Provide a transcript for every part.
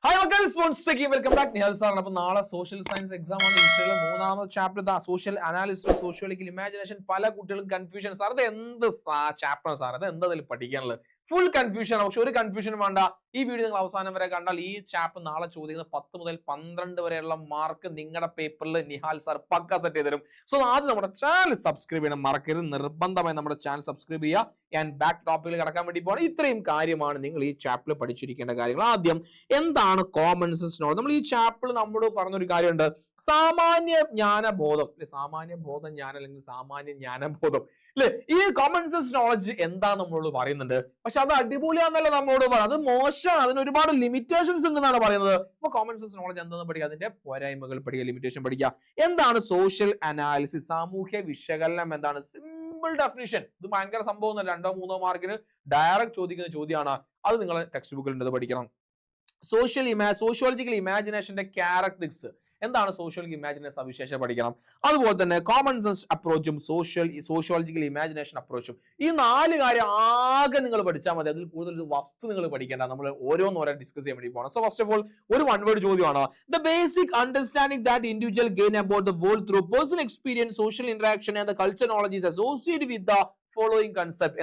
Hi മക്കൾ, welcome back. Nihal സാറാണ്. അപ്പൊ നാളെ സോഷ്യൽ സയൻസ് എക്സാം ആണ്. ഇൻഷാല്ല മൂന്നാമത്തെ ചാപ്റ്റർ ദാ സോഷ്യൽ അനാലിസിസ്, സോഷ്യോളജിക്കൽ ഇമാജിനേഷൻ. പല കുട്ടികൾക്കും കൺഫ്യൂഷൻ. സാർ ഇത് എന്ത് ചാപ്റ്റർ സാർ, ഇത് എന്താ ഇതിൽ പഠിക്കാനുള്ളത്? ഫുൾ കൺഫ്യൂഷൻ ആണ്. പക്ഷെ ഒരു കൺഫ്യൂഷനും വേണ്ട. ഈ വീഡിയോ നിങ്ങൾ അവസാനം വരെ കണ്ടാൽ ഈ ചാപ്റ്റർ നാളെ ചോദിക്കുന്ന 10 മുതൽ 12 വരെയുള്ള മാർക്ക് നിങ്ങളുടെ പേപ്പറിൽ നിഹാൽ സാർ പക്ക സെറ്റ് ചെയ്ത് തരും. സോ ആദ്യം നമ്മുടെ ചാനൽ സബ്സ്ക്രൈബ് ചെയ്യണം, മറക്കരുത്. നിർബന്ധമായി നമ്മുടെ ചാനൽ സബ്സ്ക്രൈബ് ചെയ്യുക. ഞാൻ ബാക്ക് ടോപ്പിൽ കടക്കാൻ വേണ്ടി പോകണം. ഇത്രയും കാര്യമാണ് നിങ്ങൾ ഈ ചാപ്റ്ററിൽ പഠിച്ചിരിക്കേണ്ട കാര്യങ്ങൾ. ആദ്യം എന്താണ് കോമൺ സെൻസ് നോളജ്? നമ്മൾ ഈ ചാപ്റ്ററിൽ നമ്മളോട് പറഞ്ഞൊരു കാര്യമുണ്ട്, സാമാന്യ ജ്ഞാനബോധം അല്ലെ, സാമാന്യ ബോധം ജ്ഞാനം അല്ലെങ്കിൽ സാമാന്യ ജ്ഞാനബോധം അല്ലെ. ഈ കോമൺ സെൻസ് നോളജ് എന്താ നമ്മളോട് പറയുന്നുണ്ട്. പക്ഷെ അത് അടിപൊളിയാന്നല്ല നമ്മളോട് പറയുന്നത്, അത് മോശമാണ്, അതിന് ഒരുപാട് ലിമിറ്റേഷൻസ് ഉണ്ടെന്നാണ് പറയുന്നത്. അപ്പൊ കോമൺ സെൻസ് നോളജ് എന്താണെന്ന് പഠിക്കുക, അതിന്റെ പോരായ്മകൾ പഠിക്കുക, ലിമിറ്റേഷൻ പഠിക്കുക. എന്താണ് സോഷ്യൽ അനാലിസിസ്? സാമൂഹ്യ വിശകലനം എന്താണ്? Simple definition. ഇത് ഭയങ്കര സംഭവം ഒന്നും 2-3 മാർക്കിന് ഡയറക്റ്റ് ചോദിക്കുന്ന ചോദ്യമാണ്. അത് നിങ്ങൾ ടെക്സ്റ്റ് ബുക്കിൽ ഉണ്ട്, പഠിക്കണം. സോഷ്യോളജിക്കൽ ഇമാജിനേഷന്റെ ക്യാരക്ടറിസ്റ്റിക്സ് എന്താണ്? സോഷ്യോളജിക്കൽ ഇമാജിനേഷൻ സവിശേഷത പഠിക്കണം. അതുപോലെ തന്നെ കോമൺ സെൻസ് അപ്രോച്ചും സോഷ്യോളജിക്കൽ ഇമാജിനേഷൻ അപ്രോച്ചും. ഈ 4 കാര്യം ആകെ നിങ്ങൾ പഠിച്ചാൽ മതി. അതിൽ കൂടുതൽ ഒരു വസ്തു നിങ്ങൾ പഠിക്കേണ്ട. നമ്മൾ ഓരോന്നോരോ ഡിസ്കസ് ചെയ്യാൻ വേണ്ടി പോകണം. സോ ഫസ്റ്റ് ഓഫ് ഓൾ ഒരു വൺ വേർഡ് ചോദ്യമാണ്. The basic understanding that individual gain about the world through personal experience, social interaction and the culture knowledge is associated with the following concept.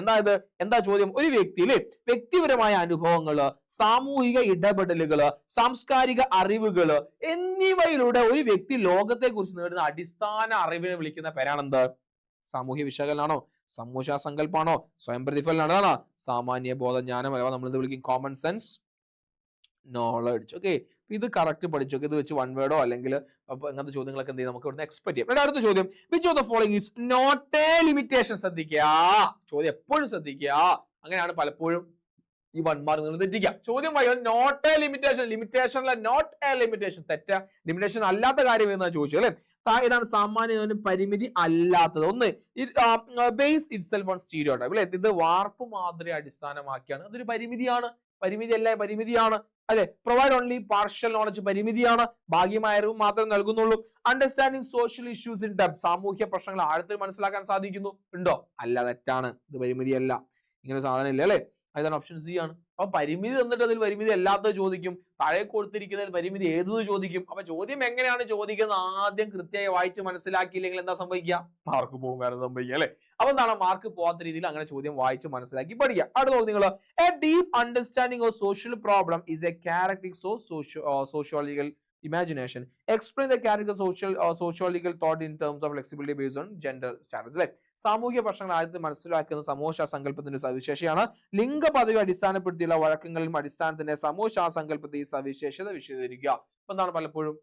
എന്താ ചോദ്യം? ഒരു വ്യക്തിയില് വ്യക്തിപരമായ അനുഭവങ്ങള്, സാമൂഹിക ഇടപെടലുകള്, സാംസ്കാരിക അറിവുകള് എന്നിവയിലൂടെ ഒരു വ്യക്തി ലോകത്തെ കുറിച്ച് നേടുന്ന അടിസ്ഥാന അറിവിനെ വിളിക്കുന്ന പേരാണെന്ത്? സാമൂഹ്യ വിശകലനാണോ, സമൂഹ സങ്കല്പാണോ, സ്വയം പ്രതിഫലനാണോ, സാമാന്യ ബോധജ്ഞാനം, അഥവാ നമ്മൾ ഇത് വിളിക്കും കോമൺ സെൻസ് നോളജ്. ഓക്കെ, ഇത് കറക്റ്റ് പഠിച്ചു. ഇത് വെച്ച് വൺ വേർഡോ അല്ലെങ്കിൽ അങ്ങനത്തെ ചോദ്യങ്ങളൊക്കെ എന്ത് ചെയ്യും, നമുക്ക് ഇവിടുന്ന് എക്സ്പെക്ട് ചെയ്യാം. അടുത്ത ചോദ്യം, which of the following is not a limitation? ശ്രദ്ധിക്കുക, ചോദ്യം എപ്പോഴും ശ്രദ്ധിക്കുക. അങ്ങനെയാണ് പലപ്പോഴും ഈ 1 മാർക്ക് നിങ്ങൾ തെറ്റിക്കാം. ചോദ്യം നോട്ട് എ ലിമിറ്റേഷൻ, ലിമിറ്റേഷൻ അല്ല, നോട്ട് എ ലിമിറ്റേഷൻ. തെറ്റ ലിമിറ്റേഷൻ അല്ലാത്ത കാര്യം എന്നാ ചോദിച്ചു അല്ലെ. ഇതാണ് സാമാന്യ പരിമിതി അല്ലാത്തത്. ഒന്ന്, base it self on stereotype അല്ലെ. ഇത് വാർപ്പ് മാതൃക അടിസ്ഥാനമാക്കിയാണ്. അതൊരു പരിമിതിയാണ്. പരിമിതി അല്ല, പരിമിതിയാണ് അല്ലെ. പ്രൊവൈഡ് ഓൺലി പാർഷ്യൽ നോളജ്, പരിമിതിയാണ്. ഭാഗ്യമായ അറിവ് മാത്രമേ നൽകുന്നുള്ളൂ. Understanding social issues in depth, സാമൂഹ്യ പ്രശ്നങ്ങൾ ആഴത്തിൽ മനസ്സിലാക്കാൻ സാധിക്കുന്നു. ഉണ്ടോ? അല്ല, തെറ്റാണ്. ഇത് പരിമിതിയല്ല, ഇങ്ങനെ സാധനം ഇല്ല അല്ലെ. അതാണ് ഓപ്ഷൻ സി ആണ്. അപ്പൊ പരിമിതി തന്നിട്ട് അതിൽ പരിമിതി അല്ലാത്തത് ചോദിക്കും, താഴെ കൊടുത്തിരിക്കുന്നതിൽ പരിമിതി ഏതെന്ന് ചോദിക്കും. അപ്പൊ ചോദ്യം എങ്ങനെയാണ് ചോദിക്കുന്നത് ആദ്യം കൃത്യമായി വായിച്ച് മനസ്സിലാക്കിയില്ലെങ്കിൽ എന്താ സംഭവിക്കുക? മാർക്ക് പോകും, വേറെ സംഭവിക്കുക അല്ലെ. അപ്പൊ എന്താണ്? മാർക്ക് പോകാത്ത രീതിയിൽ അങ്ങനെ ചോദ്യം വായിച്ച് മനസ്സിലാക്കി പഠിക്കുക. അടുത്ത നിങ്ങൾ, A deep understanding of social problem is A characteristics of sociological imagination. Explain the character sociological thought in terms of flexibility based on gender status. അല്ലെ, സാമൂഹിക പ്രശ്നങ്ങൾ ആദ്യത്തെ മനസ്സിലാക്കുന്ന സമൂഹ സങ്കല്പത്തിന്റെ സവിശേഷതയാണ്. ലിംഗ പദവി അടിസ്ഥാനപ്പെടുത്തിയുള്ള വഴക്കങ്ങളിലും അടിസ്ഥാനത്തിന്റെ സമൂഹ സങ്കല്പത്തെ ഈ സവിശേഷത വിശദീകരിക്കുക. അപ്പൊ എന്താണ് പലപ്പോഴും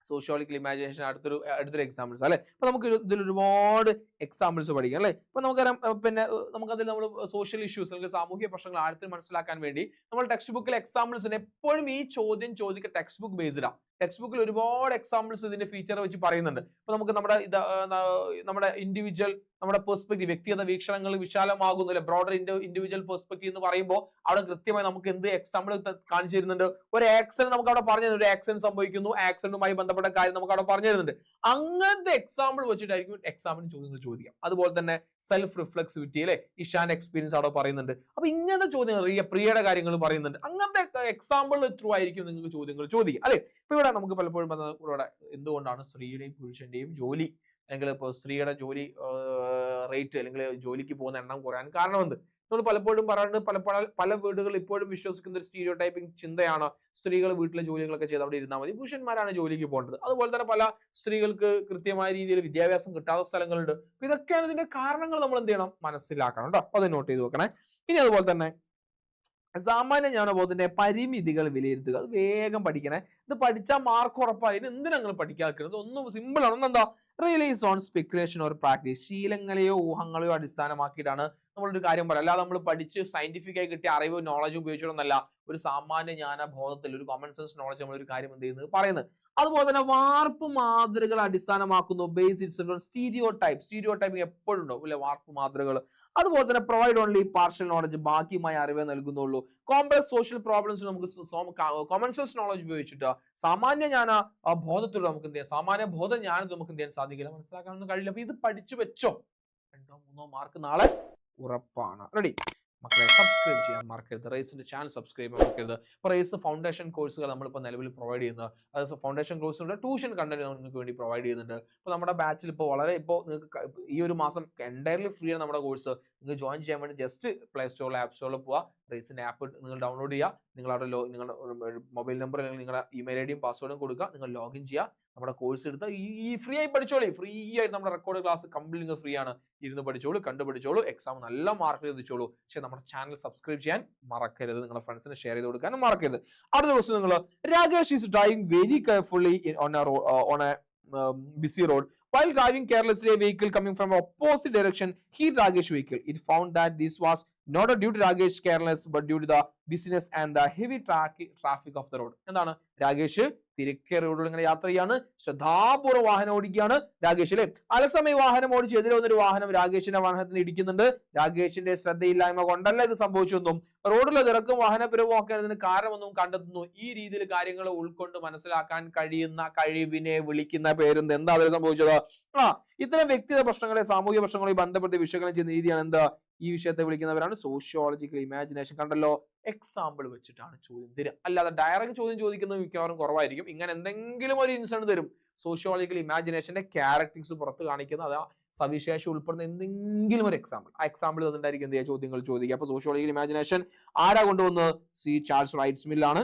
സോഷ്യോളജിക്കൽ ഇമാജിനേഷൻ അടുത്തൊരു എക്സാമ്പിൾസ് അല്ലെ. അപ്പൊ നമുക്ക് ഇതിൽ ഒരുപാട് എക്സാമ്പിൾസ് പഠിക്കാം അല്ലെ. അപ്പൊ നമുക്കറിയാം, പിന്നെ നമുക്കതിൽ നമ്മൾ സോഷ്യൽ ഇഷ്യൂസ് അല്ലെങ്കിൽ സാമൂഹിക പ്രശ്നങ്ങൾ ആഴത്തിൽ മനസ്സിലാക്കാൻ വേണ്ടി നമ്മൾ ടെക്സ്റ്റ് ബുക്കിൽ എക്സാമ്പിൾസിന് എപ്പോഴും ഈ ചോദ്യം ചോദിക്കുക ടെക്സ്റ്റ് ബുക്ക് ബേസ്ഡാണ്. ടെക്സ്റ്റ് ബുക്കിൽ ഒരുപാട് എക്സാമ്പിൾസ് ഇതിന്റെ ഫീച്ചർ വെച്ച് പറയുന്നുണ്ട്. അപ്പൊ നമുക്ക് നമ്മുടെ ഇൻഡിവിജ്വൽ, നമ്മുടെ പെർസ്പെക്റ്റീവ്, വ്യക്തിഗത വീക്ഷണങ്ങൾ വിശാലമാകുന്നു അല്ലെ. ബ്രോഡർ ഇൻഡിവിജ്വൽ പെർസ്പെക്റ്റീവ് എന്ന് പറയുമ്പോൾ അവിടെ കൃത്യമായി നമുക്ക് എന്ത് എക്സാമ്പിൾ കാണിച്ചു തരുന്നുണ്ട്? ഒരു ആക്സിഡന്റ് നമുക്ക് അവിടെ പറഞ്ഞു തരുന്നുണ്ട്. ഒരു ആക്സിഡന്റ് സംഭവിക്കുന്നു, ആക്സിഡന്റുമായി ബന്ധപ്പെട്ട കാര്യം നമുക്ക് അവിടെ പറഞ്ഞു തരുന്നുണ്ട്. അങ്ങനത്തെ എക്സാമ്പിൾ വെച്ചിട്ടായിരിക്കും എക്സാമിന് ചോദ്യങ്ങൾ ചോദിക്കാം. അതുപോലെ തന്നെ സെൽഫ് റിഫ്ലെക്സിവിറ്റി അല്ലെ, ഇഷാന്റെ എക്സ്പീരിയൻസ് അവിടെ പറയുന്നുണ്ട്. അപ്പൊ ഇങ്ങനത്തെ ചോദ്യങ്ങൾ, പ്രിയയുടെ കാര്യങ്ങൾ പറയുന്നുണ്ട്. അങ്ങനത്തെ എക്സാമ്പിൾ ത്രൂ ആയിരിക്കും നിങ്ങൾക്ക് ചോദ്യങ്ങൾ ചോദിക്കുക അല്ലെ. ഇപ്പൊ ഇവിടെ നമുക്ക് പലപ്പോഴും ഇവിടെ എന്തുകൊണ്ടാണ് സ്ത്രീയുടെയും പുരുഷന്റെയും ജോലി അല്ലെങ്കിൽ ഇപ്പോൾ സ്ത്രീയുടെ ജോലി റേറ്റ് അല്ലെങ്കിൽ ജോലിക്ക് പോകുന്ന എണ്ണം കുറയാൻ കാരണമെന്ത്? നമ്മൾ പലപ്പോഴും പറയാറുണ്ട്, പല വീടുകളിൽ ഇപ്പോഴും വിശ്വസിക്കുന്ന ഒരു സ്റ്റീരിയോ ടൈപ്പിംഗ് ചിന്തയാണ്, സ്ത്രീകൾ വീട്ടിലെ ജോലികളൊക്കെ ചെയ്ത് അവിടെ ഇരുന്നാൽ മതി, പുരുഷന്മാരാണ് ജോലിക്ക് പോകേണ്ടത്. അതുപോലെ തന്നെ പല സ്ത്രീകൾക്ക് കൃത്യമായ രീതിയിൽ വിദ്യാഭ്യാസം കിട്ടാത്ത സ്ഥലങ്ങളുണ്ട്. ഇതൊക്കെയാണ് ഇതിന്റെ കാരണങ്ങൾ. നമ്മൾ എന്ത് ചെയ്യണം? മനസ്സിലാക്കണം കേട്ടോ. അത് നോട്ട് ചെയ്ത് വെക്കണേ. ഇനി അതുപോലെ തന്നെ സാമാന്യ ജ്ഞാനബോധത്തിന്റെ പരിമിതികൾ വിലയിരുത്തുക. അത് വേഗം പഠിക്കണേ. ഇത് പഠിച്ചാൽ മാർക്ക് ഉറപ്പായി. എന്തിനാ നിങ്ങൾ പഠിക്കാക്കുന്നത്? ഒന്നും സിമ്പിൾ ആണ്. എന്താ? Realise on speculation or practice. ശീലങ്ങളെയോ ഊഹങ്ങളെയോ അടിസ്ഥാനമാക്കിയിട്ടാണ് നമ്മളൊരു കാര്യം പറയാം. അല്ലാതെ നമ്മൾ പഠിച്ച് സയന്റിഫിക് ആയി കിട്ടിയ അറിവ് നോളജ് ഉപയോഗിച്ചിട്ടൊന്നല്ല. ഒരു സാമാന്യ ജ്ഞാനബോധത്തിൽ, ഒരു കോമൺ സെൻസ് നോളജ് നമ്മളൊരു കാര്യം എന്ത് ചെയ്യുന്നത് പറയുന്നത്. അതുപോലെ തന്നെ വാർപ്പ് മാതൃകൾ അടിസ്ഥാനമാക്കുന്നു. Base its on stereotyping എപ്പോഴും ഉണ്ടാവും അല്ലെ, വാർപ്പ് മാതൃകൾ. അതുപോലെ തന്നെ പ്രൊവൈഡ് ഓൺലി പാർഷ്യൽ നോളജ്, ബാക്കിയുമായ അറിവേ നൽകുന്നുള്ളൂ. കോംപ്ലക്സ് സോഷ്യൽ പ്രോബ്ലംസ് നമുക്ക് കോമൺ സെൻസ് നോളജ് ഉപയോഗിച്ചിട്ട് സാമാന്യ ജ്ഞാന ബോധത്തിലൂടെ നമുക്ക് എന്ത് ചെയ്യാം? സാമാന്യ ബോധ ജ്ഞാനത്തിൽ നമുക്ക് എന്ത് ചെയ്യാൻ സാധിക്കില്ല, മനസ്സിലാക്കാനൊന്നും കഴിയില്ല. അപ്പൊ ഇത് പഠിച്ചു വെച്ചോ, 2-3 മാർക്ക് നാളെ ഉറപ്പാണ്. റെഡി? മക്കളെ സബ്സ്ക്രൈബ് ചെയ്യാൻ മറക്കരുത്. റേസിന്റെ ചാനൽ സബ്സ്ക്രൈബ് ചെയ്യാൻ മറക്കരുത്. ഇപ്പോൾ റേസ് ഫൗണ്ടേഷൻ കോഴ്സുകൾ നമ്മളിപ്പോൾ നിലവിൽ പ്രൊവൈഡ് ചെയ്യുന്നത്, അതായത് ഫൗണ്ടേഷൻ കോഴ്സുകളുടെ ട്യൂഷൻ കണ്ടന്റ് നിങ്ങൾക്ക് വേണ്ടി പ്രൊവൈഡ് ചെയ്യുന്നുണ്ട്. ഇപ്പോൾ നമ്മുടെ ബാച്ചിൽ ഇപ്പോൾ നിങ്ങൾക്ക് ഈ ഒരു മാസം എൻറ്റയർലി ഫ്രീ ആണ് നമ്മുടെ കോഴ്സ്. നിങ്ങൾക്ക് ജോയിൻ ചെയ്യാൻ വേണ്ടി ജസ്റ്റ് പ്ലേ സ്റ്റോറിൽ ആപ്പ് സ്റ്റോറിൽ പോവുക, റേസിന്റെ ആപ്പ് നിങ്ങൾ ഡൗൺലോഡ് ചെയ്യുക, നിങ്ങളുടെ നിങ്ങളുടെ മൊബൈൽ നമ്പർ അല്ലെങ്കിൽ നിങ്ങളുടെ ഇമെയിൽ ഐ ഡിയും പാസ്വേഡും കൊടുക്കുക, നിങ്ങൾ ലോഗിൻ ചെയ്യുക, നമ്മുടെ കോഴ്സ് എടുത്ത് ഈ ഫ്രീ ആയി പഠിച്ചോളൂ. ഫ്രീ ആയിട്ട് നമ്മുടെ റെക്കോർഡ് ക്ലാസ് കംപ്ലീറ്റ് ഫ്രീ ആണ്. ഇരുന്ന് പഠിച്ചോളൂ, കണ്ടുപിടിച്ചോളൂ, എക്സാം നല്ല മാർക്ക് എത്തിച്ചോളൂ. പക്ഷെ നമ്മുടെ ചാനൽ സബ്സ്ക്രൈബ് ചെയ്യാൻ മറക്കരുത്, നിങ്ങളുടെ ഫ്രണ്ട്സിന് ഷെയർ ചെയ്ത് കൊടുക്കാനും മറക്കരുത്. അടുത്ത ദിവസം നിങ്ങൾ Rakesh is driving very carefully on A busy road. While driving carelessly a vehicle coming from opposite direction hit Ragesh vehicle. It found that this was not due to Ragesh careless but due to the busyness and the heavy traffic of the road. എന്താണ് രാകേഷ് തിരക്കേറിയ റോഡിൽ ഇങ്ങനെ യാത്ര ചെയ്യാണ്, ശ്രദ്ധാപൂർവ്വം വാഹനം ഓടിക്കുകയാണ് രാകേഷ് അല്ലെ. അലസമയം വാഹനം ഓടിച്ച് എതിരെ വന്നൊരു വാഹനം രാകേഷിന്റെ വാഹനത്തിന് ഇടിക്കുന്നുണ്ട്. രാകേഷിന്റെ ശ്രദ്ധയില്ലായ്മ കൊണ്ടല്ല ഇത് സംഭവിച്ചൊന്നും, റോഡിലെ തിരക്കും വാഹനപ്പിരവും ഒക്കെ അതിന് കാരണമൊന്നും കണ്ടെത്തുന്നു. ഈ രീതിയിൽ കാര്യങ്ങൾ ഉൾക്കൊണ്ട് മനസ്സിലാക്കാൻ കഴിയുന്ന കഴിവിനെ വിളിക്കുന്ന പേരെന്ത്? എന്താ അതിൽ സംഭവിച്ചത്? ഇത്തരം വ്യക്തിഗത പ്രശ്നങ്ങളെ സാമൂഹിക പ്രശ്നങ്ങളെ ബന്ധപ്പെട്ട് വിശകലനം ചെയ്യുന്ന രീതിയാണ് എന്താ? ഈ വിഷയത്തെ വിളിക്കുന്നവരാണ് സോഷ്യോളജിക്കൽ ഇമാജിനേഷൻ. കണ്ടല്ലോ, എക്സാമ്പിൾ വെച്ചിട്ടാണ് ചോദ്യം തരിക, അല്ലാതെ ഡയറക്റ്റ് ചോദ്യം ചോദിക്കുന്നത് മിക്കവാറും കുറവായിരിക്കും. ഇങ്ങനെ എന്തെങ്കിലും ഒരു ഇൻസിഡന്റ് തരും, സോഷ്യോളജിക്കൽ ഇമാജിനേഷന്റെ ക്യാരക്ടറിക്സ് പുറത്ത് കാണിക്കുന്ന അതാ സവിശേഷം ഉൾപ്പെടുന്ന എന്തെങ്കിലും ഒരു എക്സാമ്പിൾ, ആ എക്സാമ്പിൾ തന്നിട്ടായിരിക്കും എന്ത് ചെയ്യുക, ചോദ്യങ്ങൾ ചോദിക്കുക. അപ്പൊ സോഷ്യോളജിക്കൽ ഇമാജിനേഷൻ ആരാ കൊണ്ടുവന്നത്? സി ചാൾസ് റൈറ്റ്സ്മിൽ ആണ്.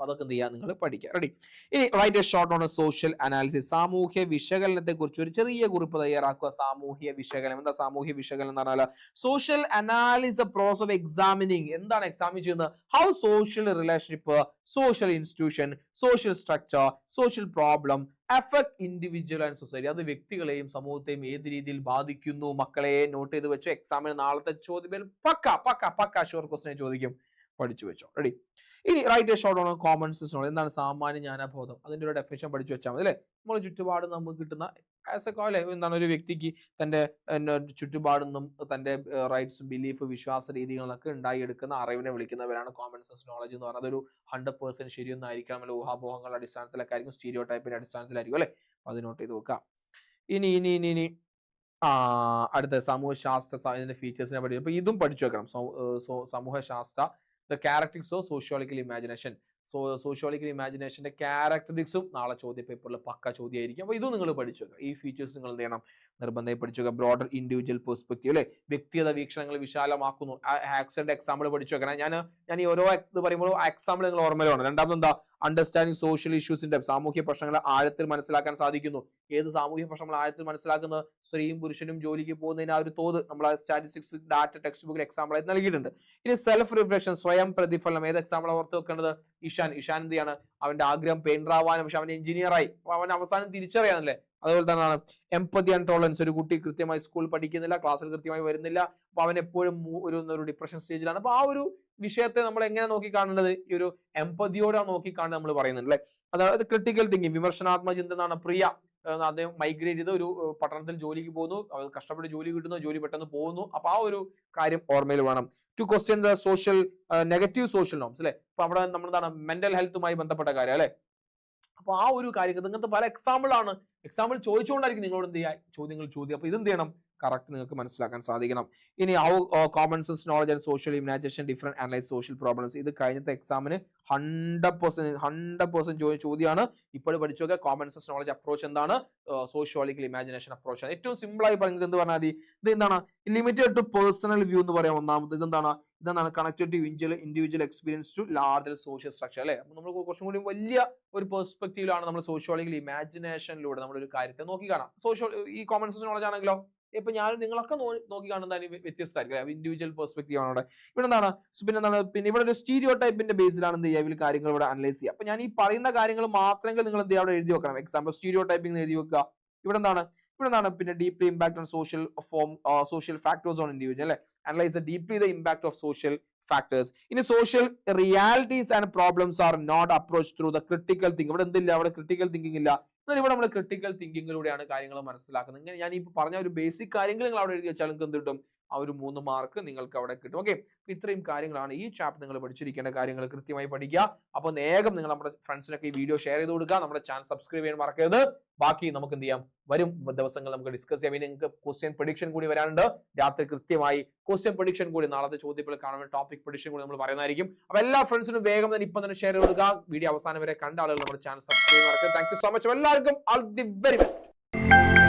അതൊക്കെ എന്ത് ചെയ്യുക, നിങ്ങൾ പഠിക്കുക. റെഡി? ഇനി write a short on social analysis. സാമൂഹ്യ വിശകലനത്തെ കുറിച്ച് ഒരു ചെറിയ കുറിപ്പ് തയ്യാറാക്കുക. സാമൂഹ്യ വിശകലനം എന്താ? സാമൂഹ്യ വിശകലനം എന്ന് പറഞ്ഞാൽ social analysis process of examining. എന്താണ് എക്സാമിൻ ചെയ്യുന്നത്? How social relationship, social institution, social structure, social problem affect individual and society. അത് വ്യക്തികളെയും സമൂഹത്തെയും ഏത് രീതിയിൽ ബാധിക്കുന്നു? മക്കളെ നോട്ട് ചെയ്ത് വെച്ചു. എക്സാമിന് നാളത്തെ ചോദ്യം പക്ക ഷുവർ ക്വസ്റ്റ്യൻ ചോദിക്കും, പഠിച്ചു വെച്ചോ. റെഡി? ഇനി write a short on common sense knowledge. എന്താണ് സാമാന്യ ജ്ഞാനബോധം? അതിന്റെ ഒരു ഡെഫിനിഷൻ പഠിച്ചു വെച്ചാൽ മതി അല്ലെ. നമ്മൾ ചുറ്റുപാട് നമുക്ക് കിട്ടുന്ന അല്ലെ, എന്താണ് ഒരു വ്യക്തിക്ക് തന്റെ ചുറ്റുപാടിൽ നിന്നും തന്റെ റൈറ്റ്സ്, ബിലീഫ്, വിശ്വാസ രീതികളൊക്കെ ഉണ്ടാക്കിയെടുക്കുന്ന അറിവിനെ വിളിക്കുന്നവരാണ് കോമൺ സെൻസ് നോളജ് എന്ന് പറയുന്നത്. ഒരു 100% ശരിയൊന്നും ആയിരിക്കണം, അല്ലെ ഊഹാപോഹങ്ങളുടെ അടിസ്ഥാനത്തിലൊക്കെ ആയിരിക്കും, സ്റ്റീരിയോ ടൈപ്പിന്റെ അടിസ്ഥാനത്തിലായിരിക്കും അല്ലെ. അത് നോട്ട് ചെയ്ത് വെക്കാം. ഇനി ഇനി ഇനി ഇനി അടുത്ത സമൂഹശാസ്ത്ര ഇതിന്റെ ഫീച്ചേഴ്സിനെ പഠിക്കും. അപ്പൊ ഇതും പഠിച്ചു വെക്കണം. സമൂഹശാസ്ത്ര the characteristics of sociological imagination. Sociological ഇമാജിനേഷന്റെ ക്യാരക്ടറിസ്റ്റിക്സും നാളെ ചോദ്യ പേപ്പറിൽ പക്ക ചോദ്യമായിരിക്കും. അപ്പൊ ഇത് നിങ്ങൾ പഠിച്ചു വെക്കുക. ഈ ഫീച്ചേഴ്സ് നിങ്ങൾ എന്ത് ചെയ്യണം? നിർബന്ധമായി പഠിച്ചു വെക്കുക. ബ്രോഡർ ഇൻഡിവിജ്വൽ പെർസ്പെക്റ്റീവ് അല്ലെ, വ്യക്തിഗത വീക്ഷണങ്ങൾ വിശാലമാക്കുന്നു. ആക്സിഡന്റ് എക്സാമ്പിൾ പഠിച്ചു വെക്കണം. ഞാൻ ഈ ഓരോ ഇത് പറയുമ്പോൾ എക്സാമ്പിൾ നിങ്ങൾ ഓർമ്മയിൽ വേണം. രണ്ടാമത് എന്താ? അണ്ടർസ്റ്റാൻഡിങ് സോഷ്യൽ ഇഷ്യൂസിന്റെ സാമൂഹ്യ പ്രശ്നങ്ങളെ ആഴത്തിൽ മനസ്സിലാക്കാൻ സാധിക്കുന്നു. ഏത് സാമൂഹ്യ പ്രശ്നങ്ങൾ ആഴത്തിൽ മനസ്സിലാക്കുന്നത്? സ്ത്രീയും പുരുഷനും ജോലിക്ക് പോകുന്നതിന് ആ ഒരു തോത് നമ്മൾ സ്റ്റാറ്റിസ്റ്റിക്സ് ഡാറ്റ ടെക്സ്റ്റ് ബുക്കിൽ എക്സാമ്പിൾ ആയിട്ട് നൽകിയിട്ടുണ്ട്. ഇനി സെൽഫ് റിഫ്ലക്ഷൻ, സ്വയം പ്രതിഫലനം. ഏത് എക്സാമ്പിൾ ഓർത്ത് വെക്കേണ്ടത്? ഇഷാൻ എന്ത് ചെയ്യാണ്? അവന്റെ ആഗ്രഹം പെയിന്റർ ആവാനും, പക്ഷെ അവൻ എഞ്ചിനീയർ ആയി. അപ്പൊ അവൻ അവസാനം തിരിച്ചറിയാനല്ലേ. അതുപോലെ തന്നെയാണ് എംപതി ആൻഡ് ടോളറൻസ്. ഒരു കുട്ടി കൃത്യമായി സ്കൂളിൽ പഠിക്കുന്നില്ല, ക്ലാസ്സിൽ കൃത്യമായി വരുന്നില്ല, അപ്പൊ അവൻ എപ്പോഴും ഒരു ഡിപ്രഷൻ സ്റ്റേജിലാണ്. അപ്പൊ ആ ഒരു വിഷയത്തെ നമ്മൾ എങ്ങനെ നോക്കി കാണേണ്ടത്? ഈ ഒരു എംപതിയോടെ നോക്കി കാണുന്നത് നമ്മൾ പറയുന്നുണ്ട് അല്ലെ. അതായത് ക്രിട്ടിക്കൽ തിങ്കിങ്, വിമർശനാത്മക ചിന്ത എന്നാണ്. പ്രിയ അദ്ദേഹം മൈഗ്രേറ്റ് ചെയ്ത് ഒരു പട്ടണത്തിൽ ജോലിക്ക് പോകുന്നു, കഷ്ടപ്പെട്ട് ജോലി കിട്ടുന്നു, ജോലി പെട്ടെന്ന് പോകുന്നു. അപ്പൊ ആ ഒരു കാര്യം ഓർമ്മയിൽ വേണം. To question the social negative social norms അല്ലെ. അപ്പൊ അവിടെ നമ്മളെന്താണ്? മെന്റൽ ഹെൽത്തുമായി ബന്ധപ്പെട്ട കാര്യം അല്ലെ. അപ്പൊ ആ ഒരു കാര്യം ഇങ്ങനത്തെ പല എക്സാമ്പിൾ ആണ്. എക്സാമ്പിൾ ചോദിച്ചുകൊണ്ടായിരിക്കും നിങ്ങളോട് എന്ത് ചെയ്യുക? ചോദ്യങ്ങൾ ചോദ്യം. അപ്പൊ ഇതെന്ത് ചെയ്യണം? കറക്റ്റ് നിങ്ങൾക്ക് മനസ്സിലാക്കാൻ സാധിക്കണം. ഇനി how common sense knowledge and social imagination different analyse social problems. ഇത് കഴിഞ്ഞത്തെ എക്സാമിന് 100% ചോദ്യമാണ്. ഇപ്പോഴും പഠിച്ചു നോക്കുക. കോമൺ സെൻസ് നോളജ് അപ്രോച്ച് എന്താണ്? സോഷ്യോളജിക്കൽ ഇമാജിനേഷൻ അപ്രോച്ച് ആണ്. ഏറ്റവും സിമ്പിൾ ആയി പറയുന്നത് എന്ത് പറഞ്ഞാൽ മതി? ഇത് എന്താണ്? ലിമിറ്റഡ് ടു പേഴ്സണൽ വ്യൂ എന്ന് പറയാം. ഒന്നാമത് ഇതെന്താണ്? Connected to individual experience to larger social structure അല്ലെ. അപ്പൊ നമ്മൾ കുറച്ചും കൂടി വലിയ ഒരു പെർസ്പെക്റ്റീവിലാണ് നമ്മൾ സോഷ്യോളജിക്കൽ ഇമാജിനേഷനിലൂടെ നമ്മൾ ഒരു കാര്യത്തെ നോക്കി കാണാം. ഈ കോമൺ സെൻസ് നോളജ് ആണെങ്കിലോ ഇപ്പൊ ഞാനും നിങ്ങളൊക്കെ നോക്കി കാണുന്ന വ്യത്യസ്തമായിരിക്കും. ഇൻഡിവിജ്വൽ പെർസ്പെക്റ്റീവ് ആണ് ഇവിടെ എന്താണ്. പിന്നെ ഇവിടെ ഒരു സ്റ്റീരിയോ ടൈപ്പിന്റെ ബേസിലാണ് എന്ത് ചെയ്യുക? കാര്യങ്ങൾ ഇവിടെ അനലൈസ് ചെയ്യുക. അപ്പൊ ഞാൻ ഈ പറയുന്ന കാര്യങ്ങൾ മാത്രമെങ്കിൽ നിങ്ങൾ എന്ത് ചെയ്യുക? അവിടെ എഴുതി വെക്കണം. എക്സാമ്പിൾ സ്റ്റീരിയോ ടൈപ്പിംഗ് എഴുതി വെക്കുക. ഇവിടെ എന്താണ്? പിന്നെ deeply impact on social factors on individual അല്ലെ. Analyse deeply the impact of social factors. ഇനി social realities and problems are not approach through the critical thinking. ഇവിടെ എന്തില്ല? അവിടെ ക്രിട്ടിക്കൽ തിങ്കിങ് ഇല്ല. എന്നാൽ ഇവിടെ നമ്മൾ ക്രിട്ടിക്കൽ തിങ്കിങ്ങിലൂടെയാണ് കാര്യങ്ങൾ മനസ്സിലാക്കുന്നത്. ഇങ്ങനെ ഞാൻ ഈ പറഞ്ഞ ഒരു ബേസിക് കാര്യങ്ങൾ നിങ്ങൾ അവിടെ എഴുതി വെച്ചാൽ നിങ്ങൾക്ക് എന്ത് കിട്ടും? ആ ഒരു 3 മാർക്ക് നിങ്ങൾക്ക് അവിടെ കിട്ടും. ഓക്കെ, ഇത്രയും കാര്യങ്ങളാണ് ഈ ചാപ്റ്റർ നിങ്ങൾ പഠിച്ചിരിക്കേണ്ട കാര്യങ്ങൾ. കൃത്യമായി പഠിക്കുക. അപ്പോൾ വേഗം നിങ്ങൾ നമ്മുടെ ഫ്രണ്ട്സിനൊക്കെ ഈ വീഡിയോ ഷെയർ ചെയ്ത് കൊടുക്കുക. നമ്മുടെ ചാനൽ സബ്സ്ക്രൈബ് ചെയ്യാൻ മറക്കരുത്. ബാക്കി നമുക്ക് എന്ത് ചെയ്യാം, വരും ദിവസങ്ങൾ നമുക്ക് ഡിസ്കസ് ചെയ്യാം. ഇനി നിങ്ങൾക്ക് ക്വസ്റ്റ്യൻ പ്രഡിക്ഷൻ കൂടി വരാനുണ്ട്. രാത്രി കൃത്യമായി ക്വസ്റ്റ്യൻ പ്രഡിക്ഷൻ കൂടി, നാളത്തെ ചോദ്യങ്ങൾ കാണുന്ന ടോപ്പിക് പ്രഡിക്ഷൻ കൂടി നമ്മൾ പറയുന്നതായിരിക്കും. അപ്പോൾ എല്ലാ ഫ്രണ്ട്സിനും വേഗം തന്നെ ഇപ്പം തന്നെ ഷെയർ ചെയ്ത് കൊടുക്കുക. വീഡിയോ അവസാനം വരെ കണ്ട ആളുകൾ നമ്മുടെ ചാനൽ സബ്സ്ക്രൈബ് മറക്കരുത്. Thank you so much. എല്ലാവർക്കും ഓൾ ദി വെരി ബെസ്റ്റ്.